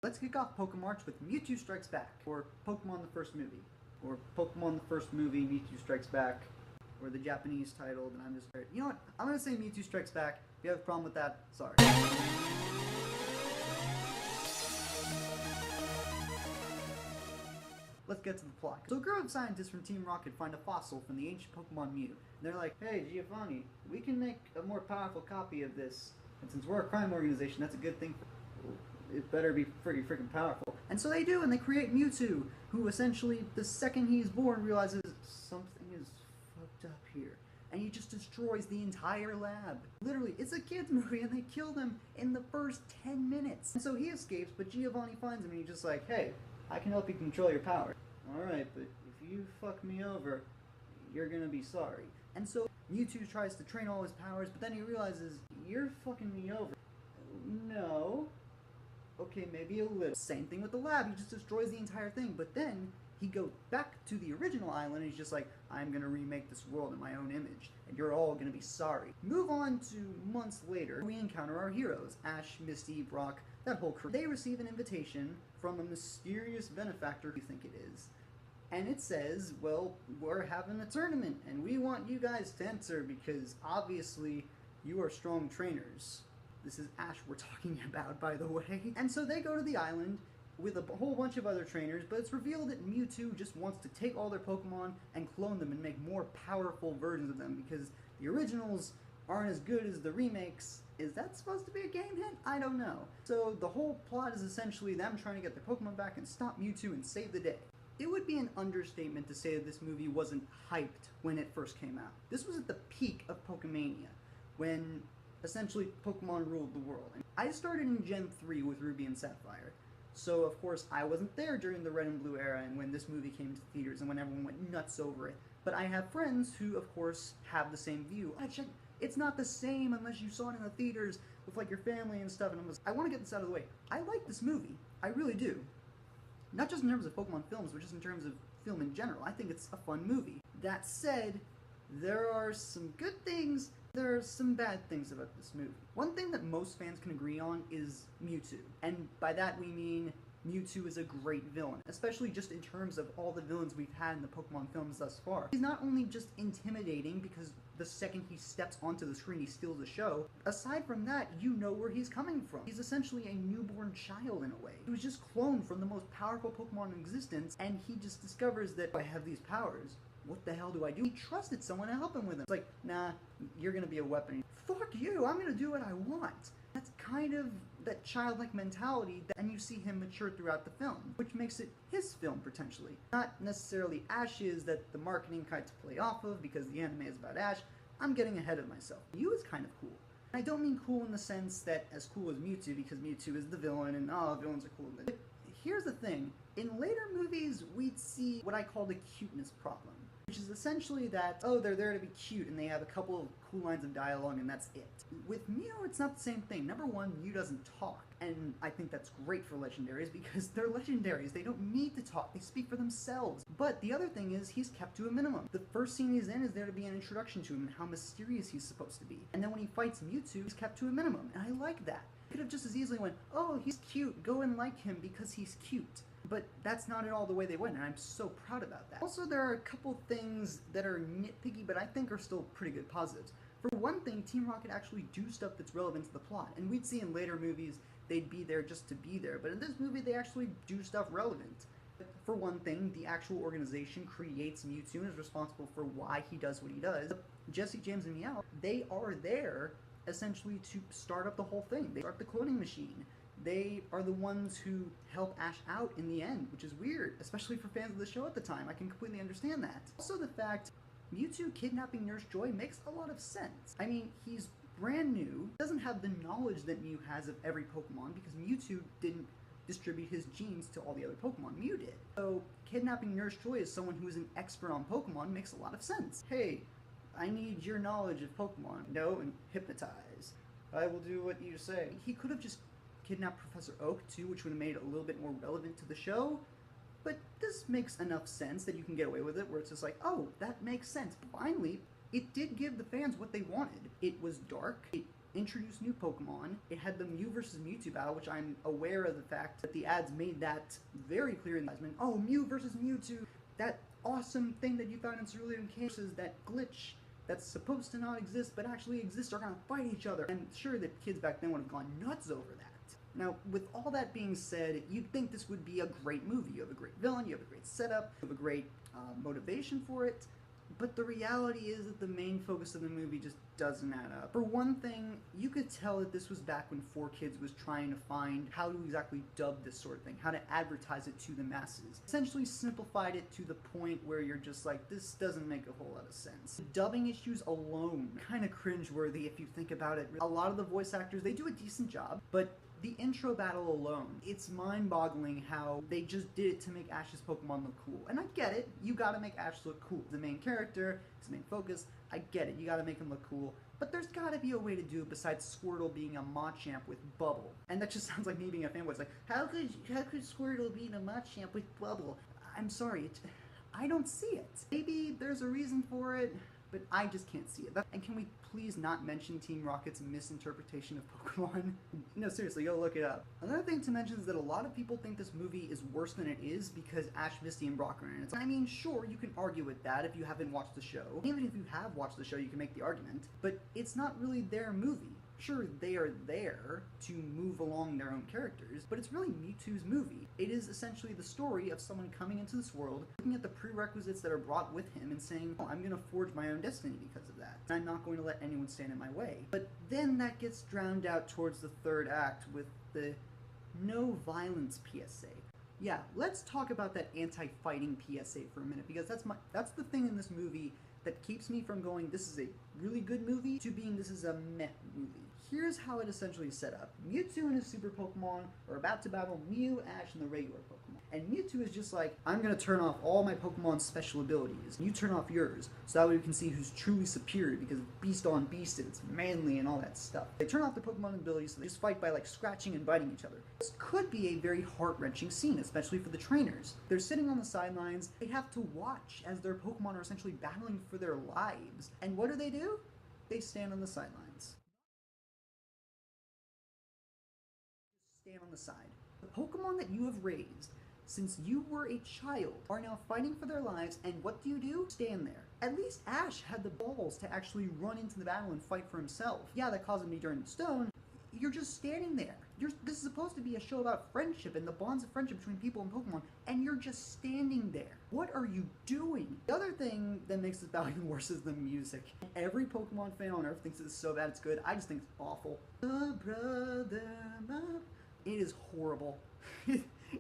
Let's kick off PokeMarch with Mewtwo Strikes Back, or Pokemon the First Movie, or Pokemon the First Movie, Mewtwo Strikes Back, or the Japanese title, and I'm just... You know what? I'm gonna say Mewtwo Strikes Back. If you have a problem with that, sorry. Let's get to the plot. So a group of scientists from Team Rocket find a fossil from the ancient Pokemon Mew. And they're like, hey, Giovanni, we can make a more powerful copy of this. And since we're a crime organization, that's a good thing. It better be pretty freaking powerful. And so they do, and they create Mewtwo, who essentially, the second he's born, realizes something is fucked up here. And he just destroys the entire lab. Literally, it's a kid's movie, and they kill him in the first 10 minutes. And so he escapes, but Giovanni finds him, and he's just like, hey, I can help you control your power. Alright, but if you fuck me over, you're gonna be sorry. And so Mewtwo tries to train all his powers, but then he realizes, you're fucking me over. No. Okay, maybe a little. Same thing with the lab, he just destroys the entire thing, but then he goes back to the original island and he's just like, I'm gonna remake this world in my own image, and you're all gonna be sorry. Move on to months later, we encounter our heroes, Ash, Misty, Brock, that whole crew. They receive an invitation from a mysterious benefactor, you think it is, and it says, well, we're having a tournament, and we want you guys to enter because obviously you are strong trainers. This is Ash we're talking about, by the way. And so they go to the island with a whole bunch of other trainers, but it's revealed that Mewtwo just wants to take all their Pokemon and clone them and make more powerful versions of them because the originals aren't as good as the remakes. Is that supposed to be a game hint? I don't know. So the whole plot is essentially them trying to get their Pokemon back and stop Mewtwo and save the day. It would be an understatement to say that this movie wasn't hyped when it first came out. This was at the peak of Pokemania, when essentially Pokemon ruled the world. And I started in Gen 3 with Ruby and Sapphire, so of course I wasn't there during the Red and Blue era and when this movie came to theaters and when everyone went nuts over it. But I have friends who, of course, have the same view. It's not the same unless you saw it in the theaters with like your family and stuff, and I want to get this out of the way. I like this movie. I really do. Not just in terms of Pokemon films, but just in terms of film in general. I think it's a fun movie. That said, there are some good things, there are some bad things about this movie. One thing that most fans can agree on is Mewtwo. And by that we mean Mewtwo is a great villain, especially just in terms of all the villains we've had in the Pokemon films thus far. He's not only just intimidating because the second he steps onto the screen he steals the show, aside from that, you know where he's coming from. He's essentially a newborn child in a way. He was just cloned from the most powerful Pokemon in existence, and he just discovers that I have these powers. What the hell do I do? He trusted someone to help him with them. It's like, nah, you're gonna be a weapon. Fuck you, I'm gonna do what I want. That's kind of that childlike mentality, and you see him mature throughout the film, which makes it his film, potentially. Not necessarily Ash's that the marketing tried to play off of, because the anime is about Ash. I'm getting ahead of myself. Mew is kind of cool. And I don't mean cool in the sense that as cool as Mewtwo, because Mewtwo is the villain, and villains are cool. But here's the thing. In later movies, we'd see what I call the cuteness problem, which is essentially that, oh, they're there to be cute, and they have a couple of cool lines of dialogue, and that's it. With Mew, it's not the same thing. Number one, Mew doesn't talk, and I think that's great for legendaries, because they're legendaries. They don't need to talk. They speak for themselves. But the other thing is, he's kept to a minimum. The first scene he's in is there to be an introduction to him and how mysterious he's supposed to be. And then when he fights Mewtwo, he's kept to a minimum, and I like that. Could have just as easily went, oh, he's cute, go and like him because he's cute. But that's not at all the way they went, and I'm so proud about that. Also, there are a couple things that are nitpicky, but I think are still pretty good positives. For one thing, Team Rocket actually do stuff that's relevant to the plot, and we'd see in later movies they'd be there just to be there, but in this movie they actually do stuff relevant. For one thing, the actual organization creates Mewtwo and is responsible for why he does what he does. Jesse, James, and Meow, they are there essentially to start up the whole thing. They start the cloning machine. They are the ones who help Ash out in the end, which is weird, especially for fans of the show at the time. I can completely understand that. Also, the fact Mewtwo kidnapping Nurse Joy makes a lot of sense. I mean, he's brand new, doesn't have the knowledge that Mew has of every Pokemon because Mewtwo didn't distribute his genes to all the other Pokemon. Mew did. So, kidnapping Nurse Joy as someone who is an expert on Pokemon makes a lot of sense. Hey, I need your knowledge of Pokemon. Know and hypnotize. I will do what you say. He could have just kidnap Professor Oak too, which would have made it a little bit more relevant to the show, but this makes enough sense that you can get away with it, where it's just like, oh, that makes sense. Finally, it did give the fans what they wanted. It was dark, it introduce new Pokemon. It had the Mew versus Mewtwo battle, which I'm aware of the fact that the ads made that very clear in the advertisement. Oh, Mew versus Mewtwo, that awesome thing that you found in Cerulean Cave versus that glitch that's supposed to not exist but actually exists are gonna fight each other. I'm sure that kids back then would have gone nuts over that. Now, with all that being said, you'd think this would be a great movie. You have a great villain, you have a great setup, you have a great motivation for it, but the reality is that the main focus of the movie just doesn't add up. For one thing, you could tell that this was back when 4Kids was trying to find how to exactly dub this sort of thing, how to advertise it to the masses. Essentially simplified it to the point where you're just like, this doesn't make a whole lot of sense. The dubbing issues alone, kind of cringeworthy if you think about it. A lot of the voice actors, they do a decent job, but the intro battle alone, it's mind-boggling how they just did it to make Ash's Pokemon look cool. And I get it, you gotta make Ash look cool. The main character, his main focus, I get it, you gotta make him look cool. But there's gotta be a way to do it besides Squirtle being a Machamp with Bubble. And that just sounds like me being a fanboy. It's like, how could Squirtle be a Machamp with Bubble? I'm sorry, I don't see it. Maybe there's a reason for it, but I just can't see it. And can we please not mention Team Rocket's misinterpretation of Pokemon? No, seriously, go look it up. Another thing to mention is that a lot of people think this movie is worse than it is because Ash, Misty, and Brock are in it. I mean, sure, you can argue with that if you haven't watched the show. Even if you have watched the show, you can make the argument, but it's not really their movie. Sure, they are there to move along their own characters, but it's really Mewtwo's movie. It is essentially the story of someone coming into this world, looking at the prerequisites that are brought with him and saying, oh, I'm going to forge my own destiny because of that. And I'm not going to let anyone stand in my way. But then that gets drowned out towards the third act with the no violence PSA. Yeah, let's talk about that anti-fighting PSA for a minute, because that's the thing in this movie that keeps me from going, this is a really good movie, to being, this is a meh movie. Here's how it essentially is set up. Mewtwo and his super Pokemon are about to battle Mew, Ash, and the regular Pokemon. And Mewtwo is just like, I'm gonna turn off all my Pokemon's special abilities. You turn off yours, so that way we can see who's truly superior, because it's beast on beast and it's manly and all that stuff. They turn off their Pokemon abilities, so they just fight by like scratching and biting each other. This could be a very heart-wrenching scene, especially for the trainers. They're sitting on the sidelines, they have to watch as their Pokemon are essentially battling for their lives. And what do? They stand on the sidelines. Stand on the side. The Pokemon that you have raised since you were a child are now fighting for their lives, and what do? Stand there. At least Ash had the balls to actually run into the battle and fight for himself. Yeah, that caused him to be turned to stone. You're just standing there. This is supposed to be a show about friendship and the bonds of friendship between people and Pokemon, and you're just standing there. What are you doing? The other thing that makes this battle even worse is the music. Every Pokemon fan on Earth thinks it's so bad it's good. I just think it's awful. It is horrible.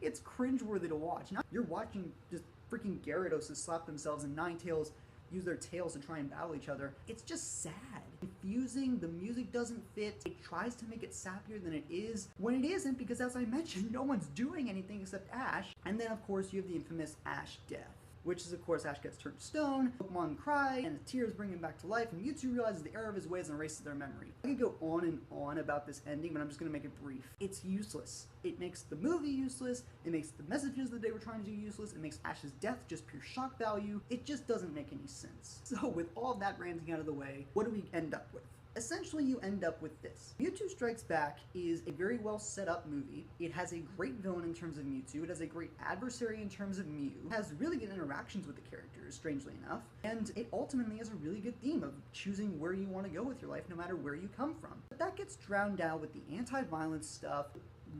It's cringeworthy to watch. Now you're watching just freaking Gyarados slap themselves and Ninetales use their tails to try and battle each other. It's just sad. Confusing, the music doesn't fit, it tries to make it sappier than it is, when it isn't, because as I mentioned, no one's doing anything except Ash. And then of course you have the infamous Ash death, which is of course Ash gets turned to stone, Pokemon cry, and the tears bring him back to life, and Mewtwo realizes the error of his ways and erases their memory. I could go on and on about this ending, but I'm just going to make it brief. It's useless. It makes the movie useless, it makes the messages that they were trying to do useless, it makes Ash's death just pure shock value. It just doesn't make any sense. So with all that ranting out of the way, what do we end up with? Essentially, you end up with this. Mewtwo Strikes Back is a very well set up movie. It has a great villain in terms of Mewtwo. It has a great adversary in terms of Mew. It has really good interactions with the characters, strangely enough. And it ultimately has a really good theme of choosing where you want to go with your life, no matter where you come from. But that gets drowned out with the anti-violence stuff,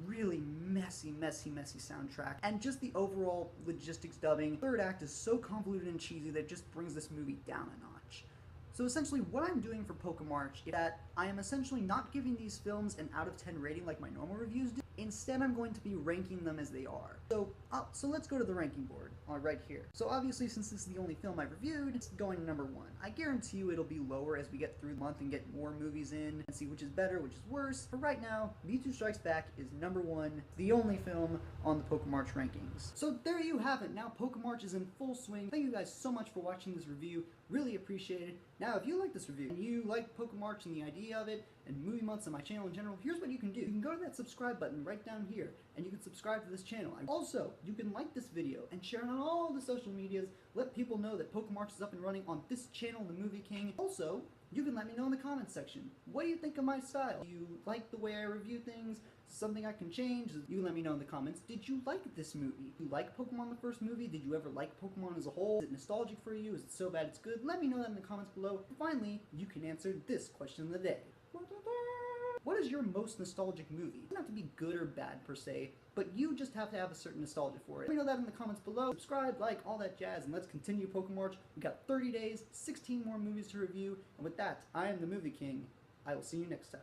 really messy soundtrack, and just the overall logistics dubbing. Third act is so convoluted and cheesy that it just brings this movie down a notch. So essentially what I'm doing for PokeMarch is that I am essentially not giving these films an out of 10 rating like my normal reviews do. Instead, I'm going to be ranking them as they are. So let's go to the ranking board right here. So obviously, since this is the only film I've reviewed, it's going to number 1. I guarantee you it'll be lower as we get through the month and get more movies in and see which is better, which is worse. But right now, Mewtwo Strikes Back is number 1, the only film on the PokeMarch rankings. So there you have it. Now PokeMarch is in full swing. Thank you guys so much for watching this review. Really appreciate it. Now, if you like this review and you like PokeMarch and the idea of it, and movie months on my channel in general, here's what you can do. You can go to that subscribe button right down here, and you can subscribe to this channel. Also, you can like this video and share it on all the social medias. Let people know that PokeMarch is up and running on this channel, TheMovieKing. Also, You can let me know in the comments section. What do you think of my style? Do you like the way I review things? Something I can change? You can let me know in the comments. Did you like this movie? Do you like Pokemon the first movie? Did you ever like Pokemon as a whole? Is it nostalgic for you? Is it so bad it's good? Let me know that in the comments below. And finally, you can answer this question of the day. What is your most nostalgic movie? It doesn't have to be good or bad per se, but you just have to have a certain nostalgia for it. Let me know that in the comments below. Subscribe, like, all that jazz, and let's continue PokeMarch. We got 30 days, 16 more movies to review, and with that, I am the Movie King. I will see you next time.